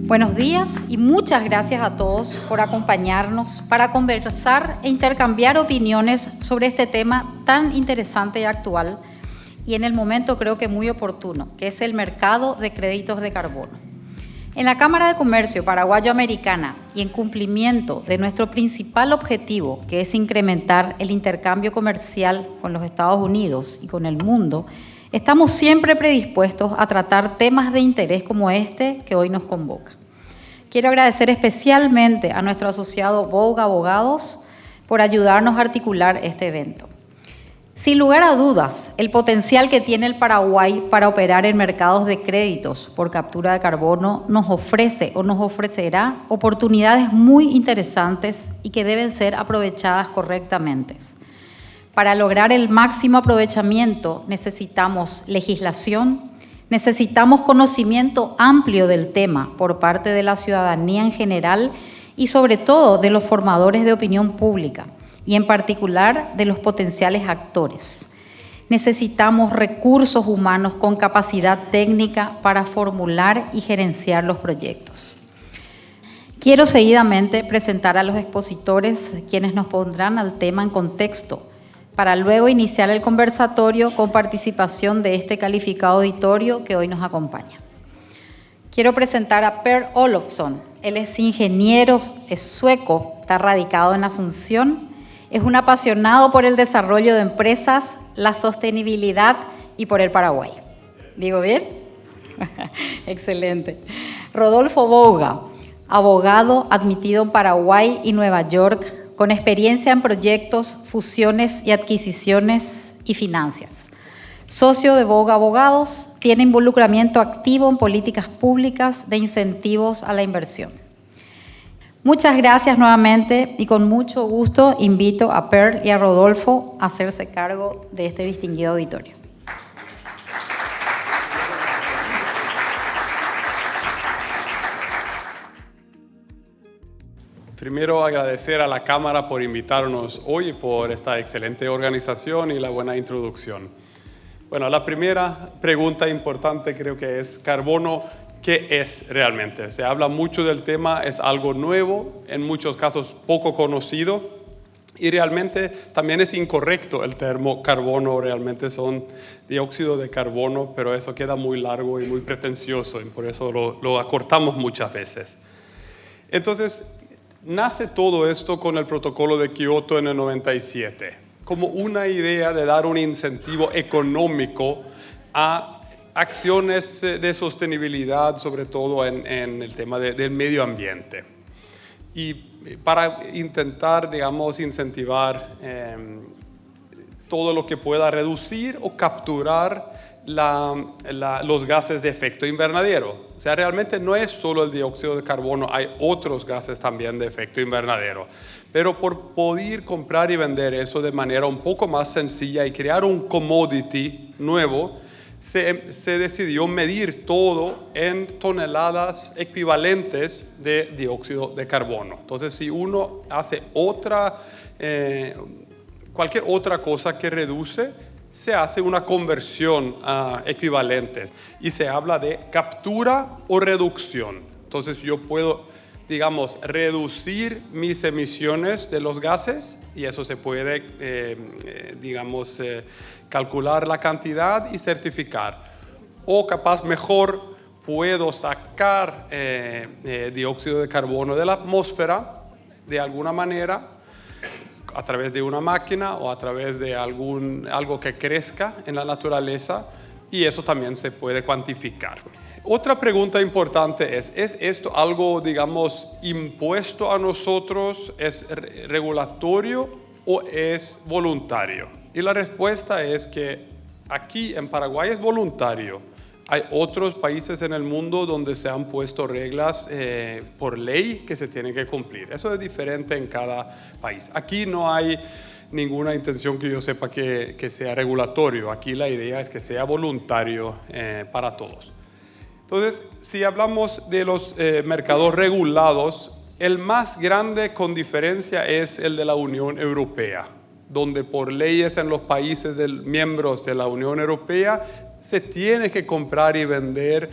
Buenos días y muchas gracias a todos por acompañarnos para conversar e intercambiar opiniones sobre este tema tan interesante y actual y en el momento creo que muy oportuno, que es el mercado de créditos de carbono. En la Cámara de Comercio Paraguayo-Americana y en cumplimiento de nuestro principal objetivo, que es incrementar el intercambio comercial con los Estados Unidos y con el mundo, estamos siempre predispuestos a tratar temas de interés como este que hoy nos convoca. Quiero agradecer especialmente a nuestro asociado Vogue Abogados por ayudarnos a articular este evento. Sin lugar a dudas, el potencial que tiene el Paraguay para operar en mercados de créditos por captura de carbono nos ofrece o nos ofrecerá oportunidades muy interesantes y que deben ser aprovechadas correctamente. Para lograr el máximo aprovechamiento necesitamos legislación, necesitamos conocimiento amplio del tema por parte de la ciudadanía en general y sobre todo de los formadores de opinión pública y en particular de los potenciales actores. Necesitamos recursos humanos con capacidad técnica para formular y gerenciar los proyectos. Quiero seguidamente presentar a los expositores quienes nos pondrán al tema en contexto para luego iniciar el conversatorio con participación de este calificado auditorio que hoy nos acompaña. Quiero presentar a Per Olofsson. Él es ingeniero, es sueco, está radicado en Asunción, es un apasionado por el desarrollo de empresas, la sostenibilidad y por el Paraguay. ¿Digo bien? Excelente. Rodolfo Bouga, abogado admitido en Paraguay y Nueva York, con experiencia en proyectos, fusiones y adquisiciones y finanzas. Socio de Vogue Abogados, tiene involucramiento activo en políticas públicas de incentivos a la inversión. Muchas gracias nuevamente y con mucho gusto invito a Per y a Rodolfo a hacerse cargo de este distinguido auditorio. Primero, agradecer a la Cámara por invitarnos hoy, por esta excelente organización y la buena introducción. Bueno, la primera pregunta importante creo que es carbono, ¿qué es realmente? Se habla mucho del tema, es algo nuevo, en muchos casos poco conocido y realmente también es incorrecto el término carbono, realmente son dióxido de carbono, pero eso queda muy largo y muy pretencioso y por eso lo acortamos muchas veces. Entonces, nace todo esto con el protocolo de Kioto en el 97, como una idea de dar un incentivo económico a acciones de sostenibilidad, sobre todo en el tema del medio ambiente. Y para intentar, digamos, incentivar todo lo que pueda reducir o capturar los gases de efecto invernadero. O sea, realmente no es solo el dióxido de carbono, hay otros gases también de efecto invernadero. Pero por poder comprar y vender eso de manera un poco más sencilla y crear un commodity nuevo, se decidió medir todo en toneladas equivalentes de dióxido de carbono. Entonces, si uno hace cualquier otra cosa que reduce, se hace una conversión a equivalentes y se habla de captura o reducción. Entonces yo puedo, digamos, reducir mis emisiones de los gases y eso se puede, calcular la cantidad y certificar. O capaz mejor puedo sacar dióxido de carbono de la atmósfera de alguna manera, a través de una máquina o a través de algo que crezca en la naturaleza y eso también se puede cuantificar. Otra pregunta importante ¿es esto algo, digamos, impuesto a nosotros, es regulatorio o es voluntario? Y la respuesta es que aquí en Paraguay es voluntario. Hay otros países en el mundo donde se han puesto reglas por ley que se tienen que cumplir. Eso es diferente en cada país. Aquí no hay ninguna intención que yo sepa que sea regulatorio. Aquí la idea es que sea voluntario para todos. Entonces, si hablamos de los mercados regulados, el más grande con diferencia es el de la Unión Europea, donde por leyes en los países miembros de la Unión Europea se tiene que comprar y vender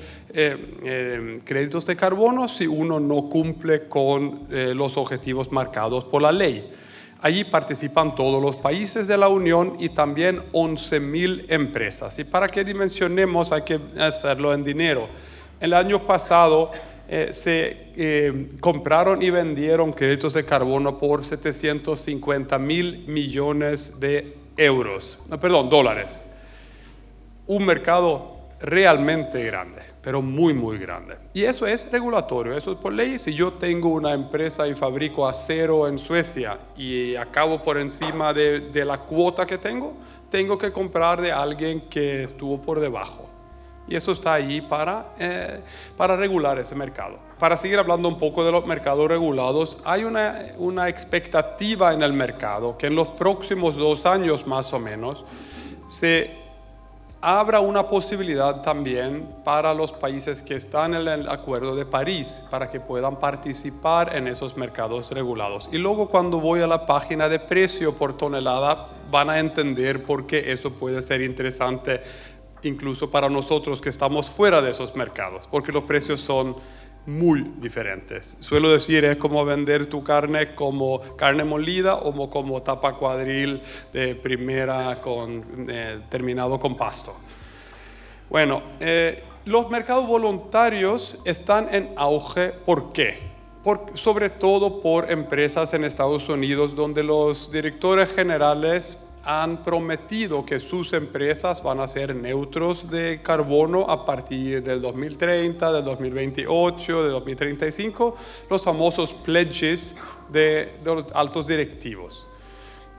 créditos de carbono si uno no cumple con los objetivos marcados por la ley. Allí participan todos los países de la Unión y también 11.000 empresas. Y para que dimensionemos hay que hacerlo en dinero. El año pasado se compraron y vendieron créditos de carbono por 750.000 millones de dólares. Un mercado realmente grande, pero muy, muy grande. Y eso es regulatorio, eso es por ley. Si yo tengo una empresa y fabrico acero en Suecia y acabo por encima de la cuota que tengo que comprar de alguien que estuvo por debajo. Y eso está ahí para regular ese mercado. Para seguir hablando un poco de los mercados regulados, hay una expectativa en el mercado que en los próximos 2 años más o menos se abra una posibilidad también para los países que están en el Acuerdo de París para que puedan participar en esos mercados regulados. Y luego cuando voy a la página de precio por tonelada van a entender por qué eso puede ser interesante incluso para nosotros que estamos fuera de esos mercados, porque los precios son muy diferentes. Suelo decir, es como vender tu carne como carne molida o como tapa cuadril de primera terminado con pasto. Bueno, los mercados voluntarios están en auge. ¿Por qué? Sobre todo por empresas en Estados Unidos donde los directores generales han prometido que sus empresas van a ser neutros de carbono a partir del 2030, del 2028, del 2035, los famosos pledges de los altos directivos.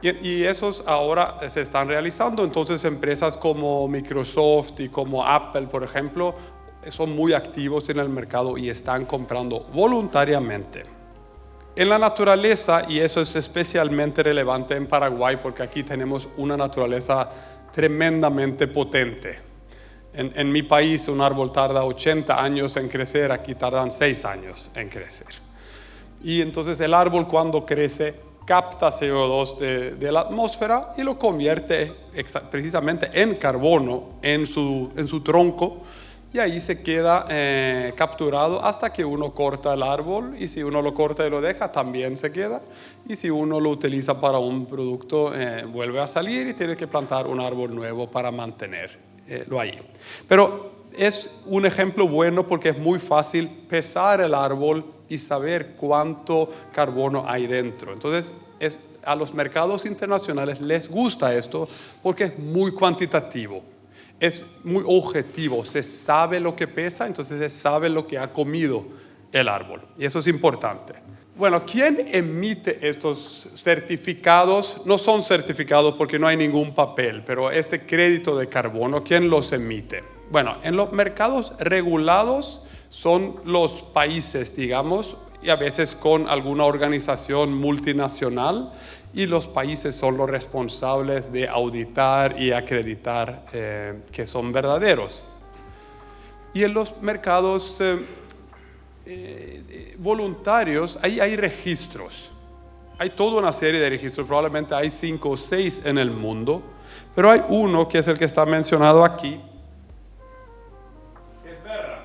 Y esos ahora se están realizando, entonces empresas como Microsoft y como Apple, por ejemplo, son muy activos en el mercado y están comprando voluntariamente. En la naturaleza, y eso es especialmente relevante en Paraguay porque aquí tenemos una naturaleza tremendamente potente. En mi país un árbol tarda 80 años en crecer, aquí tardan 6 años en crecer. Y entonces el árbol cuando crece capta CO2 de la atmósfera y lo convierte precisamente en carbono en su tronco. Y ahí se queda capturado hasta que uno corta el árbol, y si uno lo corta y lo deja, también se queda. Y si uno lo utiliza para un producto, vuelve a salir y tiene que plantar un árbol nuevo para mantenerlo ahí. Pero es un ejemplo bueno porque es muy fácil pesar el árbol y saber cuánto carbono hay dentro. Entonces, a los mercados internacionales les gusta esto porque es muy cuantitativo. Es muy objetivo, se sabe lo que pesa, entonces se sabe lo que ha comido el árbol. Y eso es importante. Bueno, ¿quién emite estos certificados? No son certificados porque no hay ningún papel, pero este crédito de carbono, ¿quién los emite? Bueno, en los mercados regulados son los países, digamos, y a veces con alguna organización multinacional, y los países son los responsables de auditar y acreditar que son verdaderos. Y en los mercados voluntarios, ahí hay registros. Hay toda una serie de registros, probablemente hay 5 o 6 en el mundo, pero hay uno que es el que está mencionado aquí, que es Verra.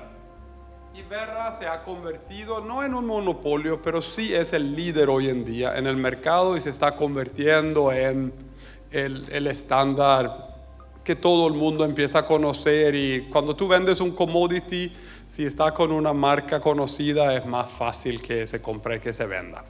Y Verra se ha convertido no en un monopolio, pero sí es el líder hoy en día en el mercado y se está convirtiendo en el estándar que todo el mundo empieza a conocer. Y cuando tú vendes un commodity, si está con una marca conocida, es más fácil que se compre y que se venda.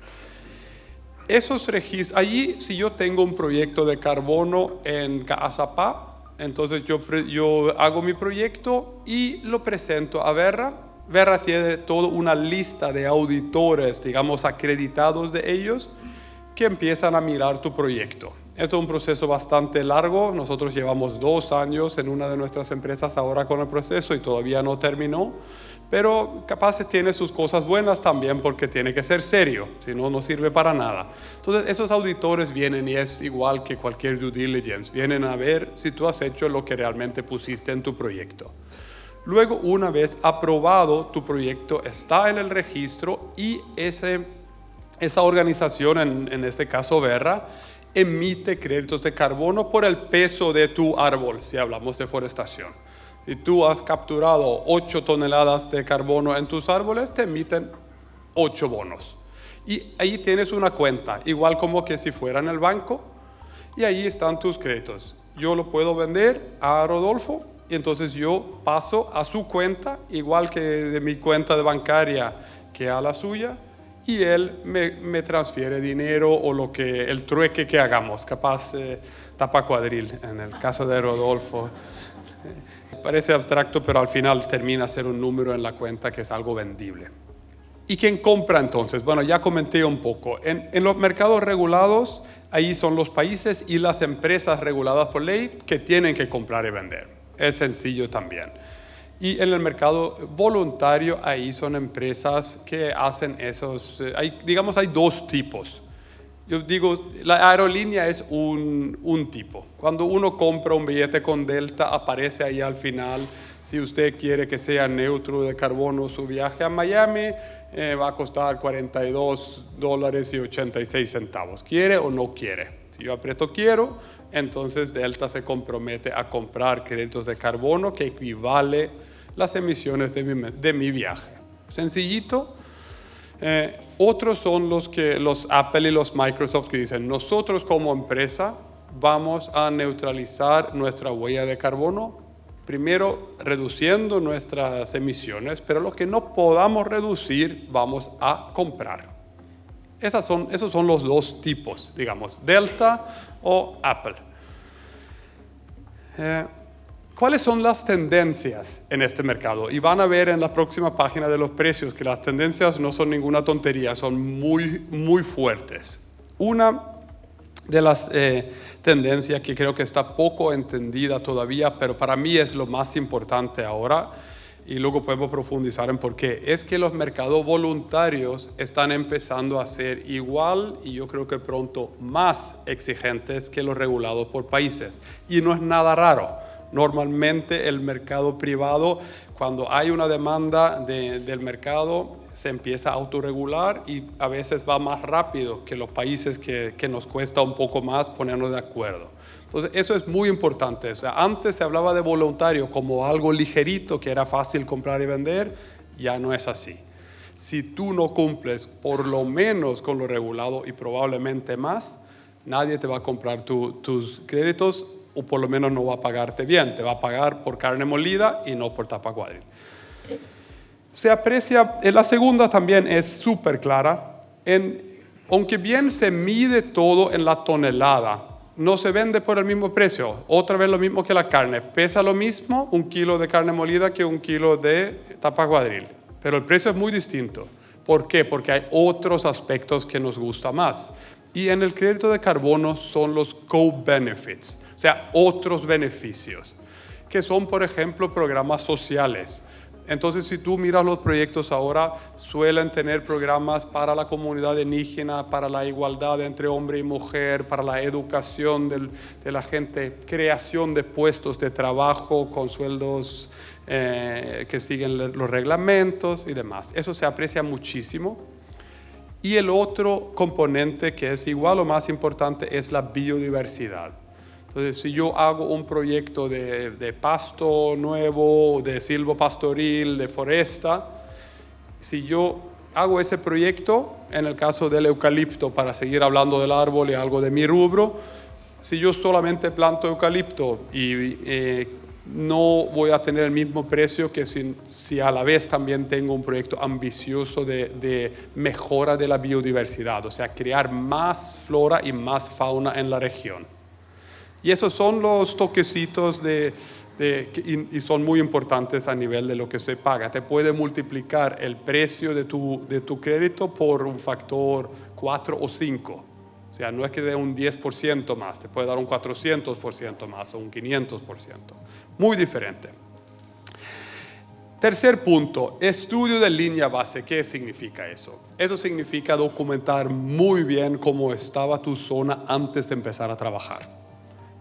Esos registros, allí si yo tengo un proyecto de carbono en Caazapá, entonces yo hago mi proyecto y lo presento a Verra. Verra tiene toda una lista de auditores, digamos, acreditados de ellos, que empiezan a mirar tu proyecto. Esto es un proceso bastante largo. Nosotros llevamos 2 años en una de nuestras empresas ahora con el proceso y todavía no terminó. Pero capaz tiene sus cosas buenas también porque tiene que ser serio, si no, no sirve para nada. Entonces esos auditores vienen y es igual que cualquier due diligence. Vienen a ver si tú has hecho lo que realmente pusiste en tu proyecto. Luego, una vez aprobado, tu proyecto está en el registro y esa organización, en este caso Verra, emite créditos de carbono por el peso de tu árbol, si hablamos de forestación. Si tú has capturado 8 toneladas de carbono en tus árboles, te emiten 8 bonos. Y ahí tienes una cuenta, igual como que si fuera en el banco, y ahí están tus créditos. Yo lo puedo vender a Rodolfo, y entonces yo paso a su cuenta, igual que de mi cuenta de bancaria que a la suya, y él me transfiere dinero o el trueque que hagamos, capaz tapa cuadril, en el caso de Rodolfo. Parece abstracto, pero al final termina a ser un número en la cuenta que es algo vendible. ¿Y quién compra entonces? Bueno, ya comenté un poco. En los mercados regulados, ahí son los países y las empresas reguladas por ley que tienen que comprar y vender. Es sencillo también. Y en el mercado voluntario, ahí son empresas que hacen esos, hay 2 tipos. Yo digo, la aerolínea es un tipo. Cuando uno compra un billete con Delta, aparece ahí al final, si usted quiere que sea neutro de carbono su viaje a Miami, va a costar $42.86. ¿Quiere o no quiere? Si yo aprieto quiero, entonces Delta se compromete a comprar créditos de carbono que equivale las emisiones de mi viaje. Sencillito. Otros son los Apple y los Microsoft que dicen, nosotros como empresa vamos a neutralizar nuestra huella de carbono, primero reduciendo nuestras emisiones, pero lo que no podamos reducir vamos a comprar. Esos son los 2 tipos, digamos, Delta o Apple. ¿Cuáles son las tendencias en este mercado? Y van a ver en la próxima página de los precios que las tendencias no son ninguna tontería, son muy, muy fuertes. Una de las tendencias que creo que está poco entendida todavía, pero para mí es lo más importante ahora, y luego podemos profundizar en por qué, es que los mercados voluntarios están empezando a ser igual y yo creo que pronto más exigentes que los regulados por países. Y no es nada raro. Normalmente el mercado privado, cuando hay una demanda del mercado, se empieza a autorregular y a veces va más rápido que los países que nos cuesta un poco más ponernos de acuerdo. Entonces eso es muy importante. O sea, antes se hablaba de voluntario como algo ligerito que era fácil comprar y vender, ya no es así. Si tú no cumples por lo menos con lo regulado y probablemente más, nadie te va a comprar tus créditos, o por lo menos no va a pagarte bien, te va a pagar por carne molida y no por tapa cuadril. Se aprecia, la segunda también es súper clara, aunque bien se mide todo en la tonelada, no se vende por el mismo precio, otra vez lo mismo que la carne, pesa lo mismo 1 kilo de carne molida que 1 kilo de tapa cuadril, pero el precio es muy distinto. ¿Por qué? Porque hay otros aspectos que nos gusta más. Y en el crédito de carbono son los co-benefits. O sea, otros beneficios, que son, por ejemplo, programas sociales. Entonces, si tú miras los proyectos ahora, suelen tener programas para la comunidad indígena, para la igualdad entre hombre y mujer, para la educación de la gente, creación de puestos de trabajo con sueldos que siguen los reglamentos y demás. Eso se aprecia muchísimo. Y el otro componente que es igual o más importante es la biodiversidad. Entonces, si yo hago un proyecto de pasto nuevo, de silvopastoril, de foresta, si yo hago ese proyecto, en el caso del eucalipto, para seguir hablando del árbol y algo de mi rubro, si yo solamente planto eucalipto y no voy a tener el mismo precio que si a la vez también tengo un proyecto ambicioso de mejora de la biodiversidad, o sea, crear más flora y más fauna en la región. Y esos son los toquecitos y son muy importantes a nivel de lo que se paga. Te puede multiplicar el precio de tu crédito por un factor 4 o 5. O sea, no es que dé un 10% más, te puede dar un 400% más o un 500%. Muy diferente. Tercer punto, estudio de línea base. ¿Qué significa eso? Eso significa documentar muy bien cómo estaba tu zona antes de empezar a trabajar.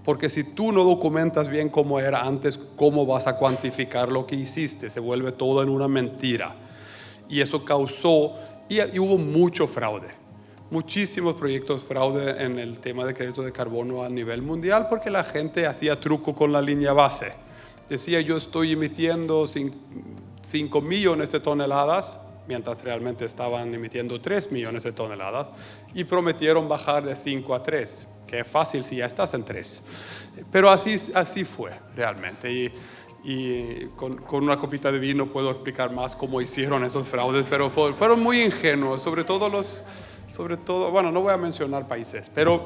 Porque si tú no documentas bien cómo era antes, ¿cómo vas a cuantificar lo que hiciste? Se vuelve todo en una mentira. Y eso causó, y hubo mucho fraude. Muchísimos proyectos fraude en el tema de crédito de carbono a nivel mundial porque la gente hacía truco con la línea base. decía yo estoy emitiendo 5 millones de toneladas, mientras realmente estaban emitiendo 3 millones de toneladas, y prometieron bajar de 5 a 3, que es fácil si ya estás en 3. Pero así fue realmente, y con una copita de vino puedo explicar más cómo hicieron esos fraudes, pero fueron muy ingenuos, sobre todo, bueno, no voy a mencionar países, pero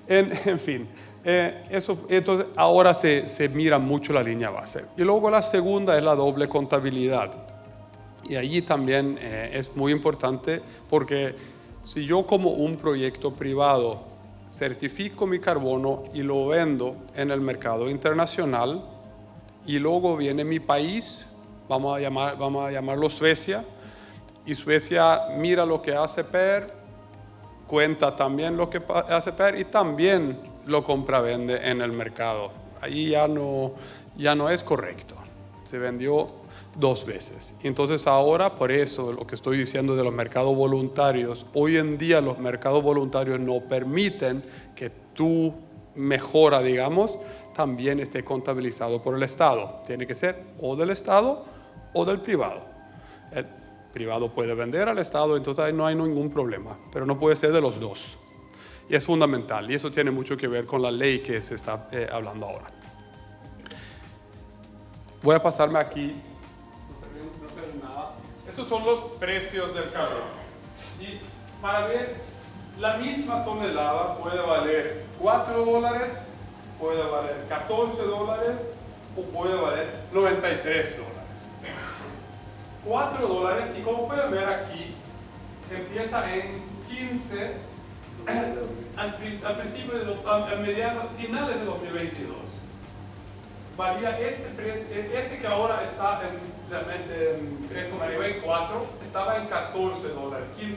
en fin, entonces ahora se mira mucho la línea base. Y luego la segunda es la doble contabilidad. Y allí también es muy importante porque si yo como un proyecto privado certifico mi carbono y lo vendo en el mercado internacional y luego viene mi país, vamos a llamarlo Suecia, y Suecia mira lo que hace PER, cuenta también lo que hace PER y también lo compra-vende en el mercado. Ahí ya no es correcto. Se vendió 2 veces. Entonces ahora, por eso lo que estoy diciendo de los mercados voluntarios, hoy en día los mercados voluntarios no permiten que tu mejora, digamos, también esté contabilizado por el Estado. Tiene que ser o del Estado o del privado. El privado puede vender al Estado, entonces ahí no hay ningún problema, pero no puede ser de los dos. Y es fundamental, y eso tiene mucho que ver con la ley que se está hablando ahora. Voy a pasarme aquí. No se ve nada. Estos son los precios del carbono. Y para ver, la misma tonelada puede valer $4, puede valer $14 o puede valer $93. $4, y como pueden ver aquí, empieza en 15 al principio finales de 2022. Varía este precio, este que ahora está realmente en 3,94, estaba en $14, $15.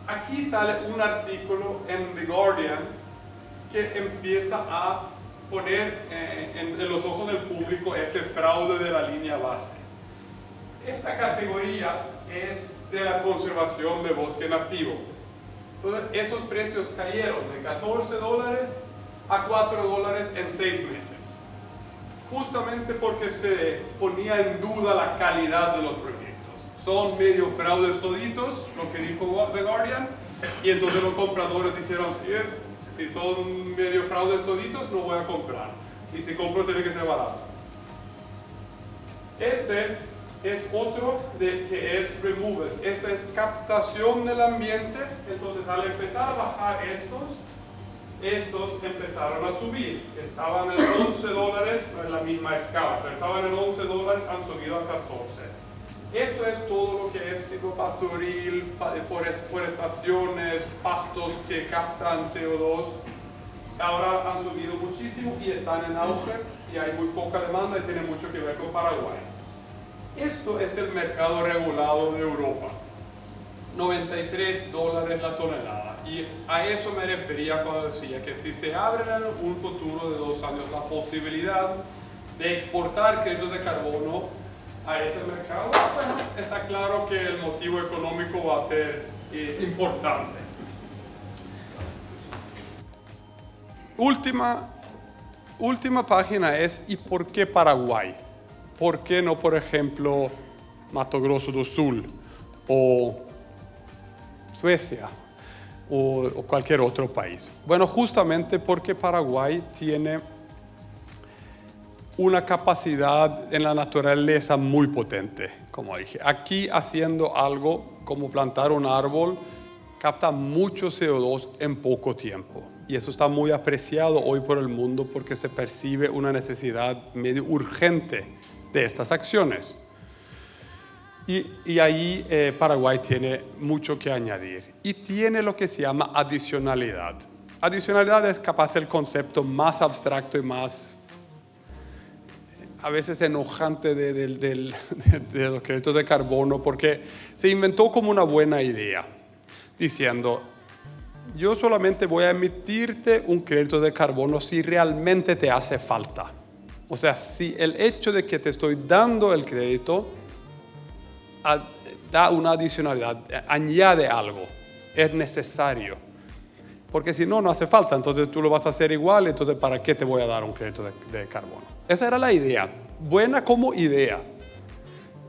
Aquí sale un artículo en The Guardian que empieza a poner en los ojos del público ese fraude de la línea base. Esta categoría es de la conservación de bosque nativo. Entonces, esos precios cayeron de $14 a $4 en 6 meses. Justamente porque se ponía en duda la calidad de los proyectos. Son medio fraudes toditos, lo que dijo The Guardian, y entonces los compradores dijeron, si son medio fraudes toditos, no voy a comprar. Y si compro, tiene que ser barato. Este es otro que es removals. Esto es captación del ambiente. Entonces, al empezar a bajar estos empezaron a subir. Estaban en $11, no es la misma escala, pero estaban en $11, han subido a 14. Esto es todo lo que es pastoril, forestaciones, pastos que captan CO2. Ahora han subido muchísimo y están en auge y hay muy poca demanda y tiene mucho que ver con Paraguay. Esto es el mercado regulado de Europa. $93 la tonelada. Y a eso me refería cuando decía que si se abre en un futuro de 2 años la posibilidad de exportar créditos de carbono a ese mercado, bueno, está claro que el motivo económico va a ser importante. Última página es ¿y por qué Paraguay? ¿Por qué no, por ejemplo, Mato Grosso do Sul o Suecia o cualquier otro país? Bueno, justamente porque Paraguay tiene una capacidad en la naturaleza muy potente, como dije. Aquí haciendo algo como plantar un árbol, capta mucho CO2 en poco tiempo. Y eso está muy apreciado hoy por el mundo porque se percibe una necesidad medio urgente de estas acciones. Y ahí Paraguay tiene mucho que añadir. Y tiene lo que se llama adicionalidad. Adicionalidad es capaz el concepto más abstracto y más a veces enojante de los créditos de carbono, porque se inventó como una buena idea, diciendo, yo solamente voy a emitirte un crédito de carbono si realmente te hace falta. O sea, si el hecho de que te estoy dando el crédito da una adicionalidad, añade algo, es necesario. porque si no, no hace falta, entonces tú lo vas a hacer igual, entonces ¿para qué te voy a dar un crédito de carbono? Esa era la idea, buena como idea.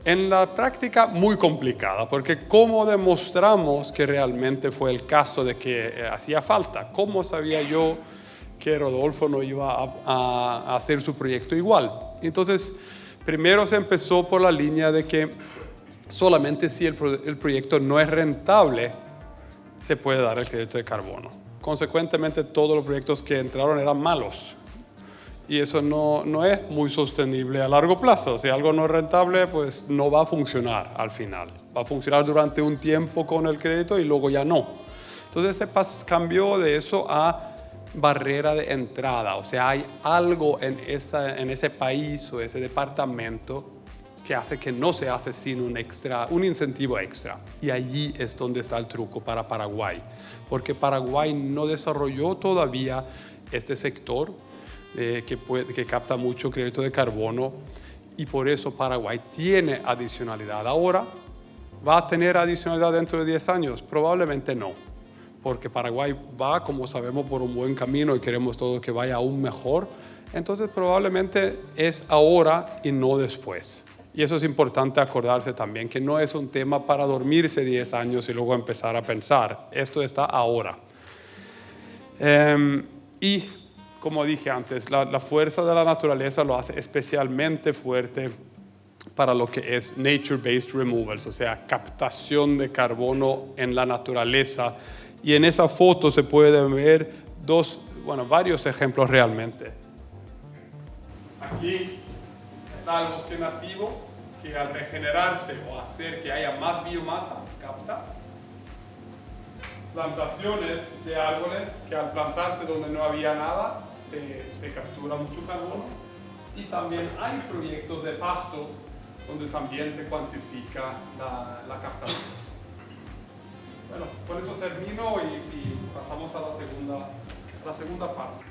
En la práctica muy complicada, porque ¿cómo demostramos que realmente fue el caso de que hacía falta? ¿Cómo sabía yo que Rodolfo no iba a hacer su proyecto igual? Entonces, primero se empezó por la línea de que solamente si el proyecto no es rentable, se puede dar el crédito de carbono. Consecuentemente, todos los proyectos que entraron eran malos. Y eso no es muy sostenible a largo plazo. Si algo no es rentable, pues no va a funcionar al final. Va a funcionar durante un tiempo con el crédito y luego ya no. Entonces se cambió de eso a barrera de entrada. O sea, hay algo en ese país o ese departamento que hace que no se hace sin un incentivo extra. Y allí es donde está el truco para Paraguay. Porque Paraguay no desarrolló todavía este sector que capta mucho crédito de carbono y por eso Paraguay tiene adicionalidad. Ahora, ¿va a tener adicionalidad dentro de 10 años? Probablemente no, porque Paraguay va, como sabemos, por un buen camino y queremos todo que vaya aún mejor. Entonces, probablemente es ahora y no después. Y eso es importante acordarse también, que no es un tema para dormirse 10 años y luego empezar a pensar. Esto está ahora. Y como dije antes, la fuerza de la naturaleza lo hace especialmente fuerte para lo que es nature-based removals, o sea, captación de carbono en la naturaleza. Y en esa foto se pueden ver varios ejemplos realmente. Aquí está el bosque nativo, que al regenerarse o hacer que haya más biomasa, capta. Plantaciones de árboles que al plantarse donde no había nada, se captura mucho carbono. Y también hay proyectos de pasto donde también se cuantifica la captación. Bueno, con eso termino y pasamos a la segunda parte.